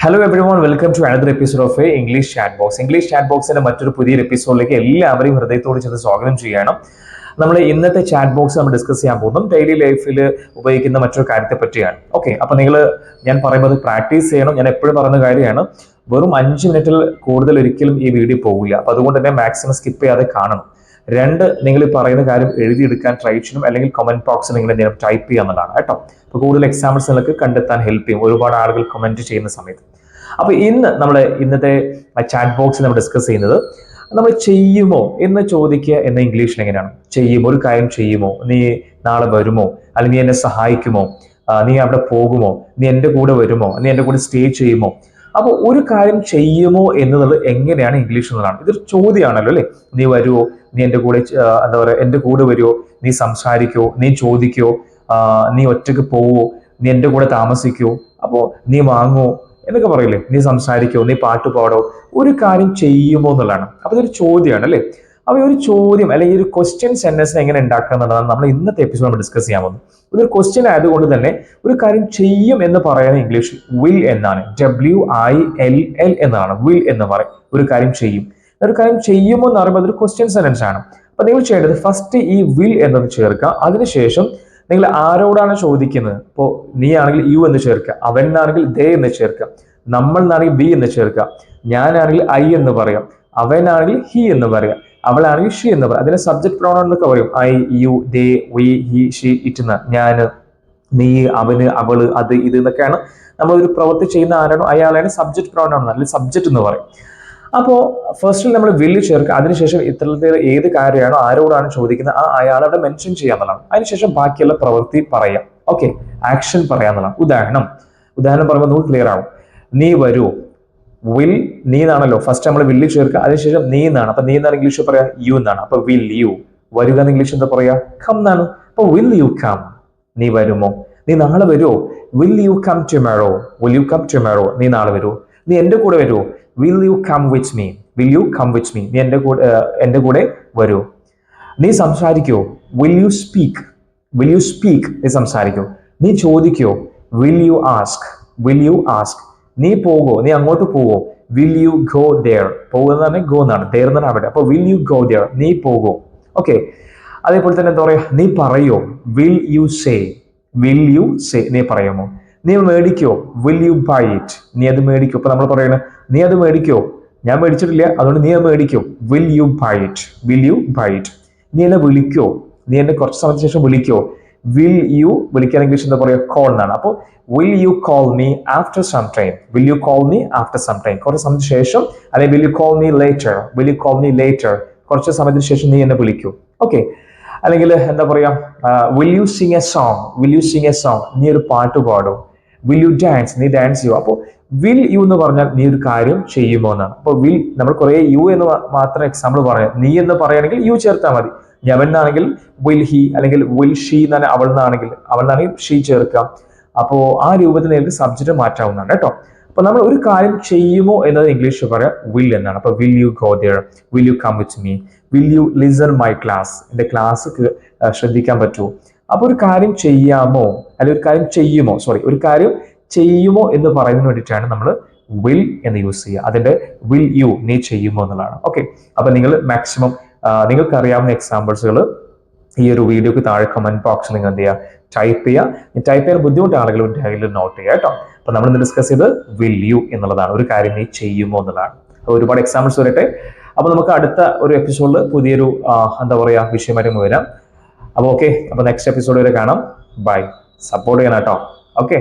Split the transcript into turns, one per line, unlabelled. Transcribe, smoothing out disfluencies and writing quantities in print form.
Hello every one, welcome to another episode of English chat box. English chat ബോക്സിന്റെ മറ്റൊരു പുതിയൊരു എപ്പിസോഡിലേക്ക് എല്ലാവരെയും ഹൃദയത്തോട് ചെന്ന് സ്വാഗതം ചെയ്യണം. നമ്മൾ ഇന്നത്തെ ചാറ്റ് ബോക്സ് നമ്മൾ ഡിസ്കസ് ചെയ്യാൻ പോകുന്നത് ഡെയിലി ലൈഫിൽ ഉപയോഗിക്കുന്ന മറ്റൊരു കാര്യത്തെ പറ്റിയാണ്. ഓക്കെ, അപ്പൊ ഞാൻ പറയുന്നത് പ്രാക്ടീസ് ചെയ്യണം. ഞാൻ എപ്പോഴും പറയുന്ന കാര്യമാണ്, വെറും 5 മിനിറ്റിൽ കൂടുതൽ ഒരിക്കലും ഈ വീഡിയോ പോകില്ല. അപ്പൊ അതുകൊണ്ട് തന്നെ മാക്സിമം സ്കിപ്പ് ചെയ്യാതെ കാണണം. നിങ്ങൾ ഈ പറയുന്ന കാര്യം എഴുതിയെടുക്കാൻ ട്രൈ ചെയ്യണം, അല്ലെങ്കിൽ കമന്റ് ബോക്സിൽ നിങ്ങൾ എന്തെങ്കിലും ടൈപ്പ് ചെയ്യാന്നുള്ളതാണ് കേട്ടോ. അപ്പൊ കൂടുതൽ എക്സാമ്പിൾസ് നിങ്ങൾക്ക് കണ്ടെത്താൻ ഹെൽപ്പ് ചെയ്യും, ഒരുപാട് ആളുകൾ കമന്റ് ചെയ്യുന്ന സമയത്ത്. അപ്പൊ ഇന്നത്തെ ചാറ്റ് ബോക്സിൽ നമ്മൾ ഡിസ്കസ് ചെയ്യുന്നത്, നമ്മൾ ചെയ്യുമോ എന്ന് ചോദിക്കുക എന്ന ഇംഗ്ലീഷിൽ എങ്ങനെയാണ്? ചെയ്യുമോ, ഒരു കാര്യം ചെയ്യുമോ, നീ നാളെ വരുമോ, അല്ലെങ്കിൽ നീ എന്നെ സഹായിക്കുമോ, നീ അവിടെ പോകുമോ, നീ എൻ്റെ കൂടെ വരുമോ, നീ എൻ്റെ കൂടെ സ്റ്റേ ചെയ്യുമോ? അപ്പോൾ ഒരു കാര്യം ചെയ്യുമോ എന്നുള്ളത് എങ്ങനെയാണ് ഇംഗ്ലീഷ് എന്നതാണ്. ഇതൊരു ചോദ്യമാണല്ലോ അല്ലേ? നീ വരുമോ, നീ എൻ്റെ കൂടെ എന്താ പറയുക, എൻ്റെ കൂടെ വരുമോ, നീ സംസാരിക്കോ, നീ ചോദിക്കോ, നീ ഒറ്റയ്ക്ക് പോവോ, നീ എൻ്റെ കൂടെ താമസിക്കോ, അപ്പോൾ നീ വാങ്ങുമോ എന്നൊക്കെ പറയില്ലേ, നീ സംസാരിക്കോ, നീ പാട്ട് പാടോ, ഒരു കാര്യം ചെയ്യുമോ എന്നുള്ളതാണ്. അപ്പൊ ഇതൊരു ചോദ്യമാണ് അല്ലേ? അപ്പൊ ഈ ഒരു ചോദ്യം അല്ലെങ്കിൽ ഒരു ക്വസ്റ്റ്യൻ സെന്റൻസിനെ എങ്ങനെ ഉണ്ടാക്കുക എന്നുള്ളതാണ് നമ്മൾ ഇന്നത്തെ എപ്പിസോഡ് നമ്മൾ ഡിസ്കസ് ചെയ്യാൻ പോകുന്നത്. ഇതൊരു ക്വസ്റ്റ്യൻ ആയതുകൊണ്ട് തന്നെ ഒരു കാര്യം ചെയ്യും എന്ന് പറയുന്ന ഇംഗ്ലീഷിൽ വിൽ എന്നാണ്. WILL എന്നാണ് വിൽ എന്ന് പറയും. ഒരു കാര്യം ചെയ്യും. ഒരു കാര്യം ചെയ്യുമോ എന്ന് പറയുമ്പോൾ അതൊരു ക്വസ്റ്റ്യൻ സെന്റൻസ് ആണ്. അപ്പൊ നിങ്ങൾ ചെയ്യേണ്ടത് ഫസ്റ്റ് ഈ വിൽ എന്നത് ചേർക്കുക. അതിനുശേഷം നിങ്ങൾ ആരോടാണ് ചോദിക്കുന്നത്? ഇപ്പോൾ നീ ആണെങ്കിൽ യു എന്ന് ചേർക്കുക, അവനാണെങ്കിൽ ദേ എന്ന് ചേർക്കുക, നമ്മളാണെങ്കിൽ ബി എന്ന് ചേർക്കുക, ഞാനാണെങ്കിൽ ഐ എന്ന് പറയാം, അവനാണെങ്കിൽ ഹി എന്ന് പറയാം, അവളാണെങ്കിൽ ഷി എന്ന് പറയാം. അതിനെ സബ്ജക്ട് പ്രോണൗൺ എന്നൊക്കെ പറയും. I, you, they, we, he, she, it എന്ന്. ഞാന്, നീ, അവന്, അവള്, അത്, ഇത് എന്നൊക്കെയാണ് നമ്മൾ ഒരു പ്രവൃത്തി ചെയ്യുന്ന ആരാണോ അയാളാണ് സബ്ജക്ട് പ്രോണൗൺ അല്ലെങ്കിൽ സബ്ജക്ട് എന്ന് പറയും. അപ്പോൾ ഫസ്റ്റിൽ നമ്മൾ വില്ല് ചേർക്കുക. അതിനുശേഷം ഇത്തരത്തിൽ ഏത് കാര്യമാണോ ആരോടാണ് ചോദിക്കുന്നത് ആ അയാളവിടെ മെൻഷൻ ചെയ്യാന്നുള്ളതാണ്. അതിനുശേഷം ബാക്കിയുള്ള പ്രവൃത്തി പറയാം. ഓക്കെ, ആക്ഷൻ പറയാന്നുള്ളതാണ്. ഉദാഹരണം പറയുമ്പോൾ നമുക്ക് ക്ലിയർ ആവും. നീ വരൂ, വിൽ, നീ എന്നാണല്ലോ ഫസ്റ്റ് നമ്മൾ വില്ല് ചേർക്കുക. അതിനുശേഷം നീ എന്നാണ്. അപ്പൊ നീ എന്നാണ് ഇംഗ്ലീഷ് പറയാ യു എന്നാണ്. അപ്പൊ വിൽ യു. വരുക എന്ന് ഇംഗ്ലീഷ് എന്താ പറയാ? കം എന്നാണ്. അപ്പൊ വിൽ യു കം, നീ വരുമോ? നീ നാളെ വരുമോ? Will you come tomorrow, will you come tomorrow, നീ നാളെ വരുമോ? നീ എൻ്റെ കൂടെ വരുമോ? Will you come with me, will you come with me, നീ എൻ്റെ കൂടെ വരൂ. നീ സംസാരിക്കോ? Will you speak, will you speak, നീ സംസാരിക്കോ. നീ ചോദിക്കോ? Will you ask, will you ask. നീ പോകോ, നീ അങ്ങോട്ട് പോവോ? വിൽ യു ഗോ ദേർ, പോകുന്നതാണ് ഗോ എന്നാണ്, ദേർ എന്നാണ് അവിടെ. അപ്പൊ വിൽ യു ഗോ ദേർ, നീ പോകോ. ഓക്കെ, അതേപോലെ തന്നെ എന്താ പറയാ, നീ പറയോ? Will you say, will you say, നീ പറയുമോ? നീ മേടിക്കോ? വിൽ യു ബൈ ഇറ്റ്, നീ അത് മേടിക്കോ. ഇപ്പൊ നമ്മൾ പറയണ നീ അത് മേടിക്കോ, ഞാൻ മേടിച്ചിട്ടില്ല അതുകൊണ്ട് നീ അത് മേടിക്കോ. Will you buy it, will you buy it. നീ എന്നെ വിളിക്കോ? നീ എന്നെ കുറച്ച് സമയത്തിന് ശേഷം വിളിക്കോ. വിൽ യു, വിളിക്കാൻ ഇംഗ്ലീഷ് എന്താ പറയുക? കോൾ എന്നാണ്. അപ്പോൾ will you call me after some time, will you call me after some time, കുറച്ച് സമയത്തിന് ശേഷം. അല്ലെങ്കിൽ will you call me later, will you call me later, കുറച്ച് സമയത്തിന് ശേഷം നീ എന്നെ വിളിക്കൂ. ഓക്കെ, അല്ലെങ്കിൽ എന്താ പറയാ, will you sing a song, will you sing a song, നീ ഒരു പാട്ട് പാടോ. വിൽ യു ഡാൻസ്, നീ ഡാൻസ് ചെയ്യോ. അപ്പോൾ വിൽ യു എന്ന് പറഞ്ഞാൽ നീ ഒരു കാര്യം ചെയ്യുമോ എന്നാണ്. അപ്പോൾ വിൽ, നമ്മൾ കുറെ യു എന്ന് മാത്രം എക്സാമ്പിൾ പറയാം. നീ എന്ന് പറയുകയാണെങ്കിൽ യു ചേർത്താൽ മതി. അവനാണെങ്കിൽ വിൽ ഹി, അല്ലെങ്കിൽ വിൽ ഷീ എന്നാണ്. അവളാണെങ്കിൽ ഷീ ചേർക്കാം. അപ്പോൾ ആ രൂപത്തിൽ നിങ്ങൾക്ക് സബ്ജക്റ്റ് മാറ്റാവുന്നതാണ് കേട്ടോ. അപ്പൊ നമ്മൾ ഒരു കാര്യം ചെയ്യുമോ എന്നത് ഇംഗ്ലീഷ് പറയാം വിൽ എന്നാണ്. അപ്പൊ will you go there, will you come with me, will you listen my class, എന്റെ ക്ലാസ് ശ്രദ്ധിക്കാൻ പറ്റുമോ. അപ്പൊ ഒരു കാര്യം ചെയ്യാമോ അല്ലെങ്കിൽ ഒരു കാര്യം ചെയ്യുമോ എന്ന് പറയുന്നതിന് വേണ്ടിയിട്ടാണ് നമ്മൾ വിൽ എന്ന് യൂസ് ചെയ്യുക. അതിന്റെ വിൽ യു, നീ ചെയ്യുമോ എന്നുള്ളതാണ്. ഓക്കെ, അപ്പൊ നിങ്ങൾ മാക്സിമം നിങ്ങൾക്ക് അറിയാവുന്ന എക്സാമ്പിൾസുകൾ ഈ ഒരു വീഡിയോക്ക് താഴെ കമന്റ് ബോക്സിൽ നിങ്ങൾ എന്ത് ചെയ്യുക, ടൈപ്പ് ചെയ്യുക. ടൈപ്പ് ചെയ്യാൻ ബുദ്ധിമുട്ട് ആളുകൾ നോട്ട് ചെയ്യുക കേട്ടോ. അപ്പൊ നമ്മൾ ഇന്ന് ഡിസ്കസ് ചെയ്ത് വിൽ യു എന്നുള്ളതാണ്, ഒരു കാര്യം നീ ചെയ്യുമോ എന്നുള്ളതാണ്. അപ്പൊ ഒരുപാട് എക്സാമ്പിൾസ് വരട്ടെ. അപ്പൊ നമുക്ക് അടുത്ത ഒരു എപ്പിസോഡിൽ പുതിയൊരു എന്താ പറയാ വിഷയമായിട്ട് വരാം. അപ്പൊ ഓക്കെ, അപ്പൊ നെക്സ്റ്റ് എപ്പിസോഡ് വരെ കാണാം. ബൈ, സപ്പോർട്ട് ചെയ്യണം കേട്ടോ. ഓക്കെ.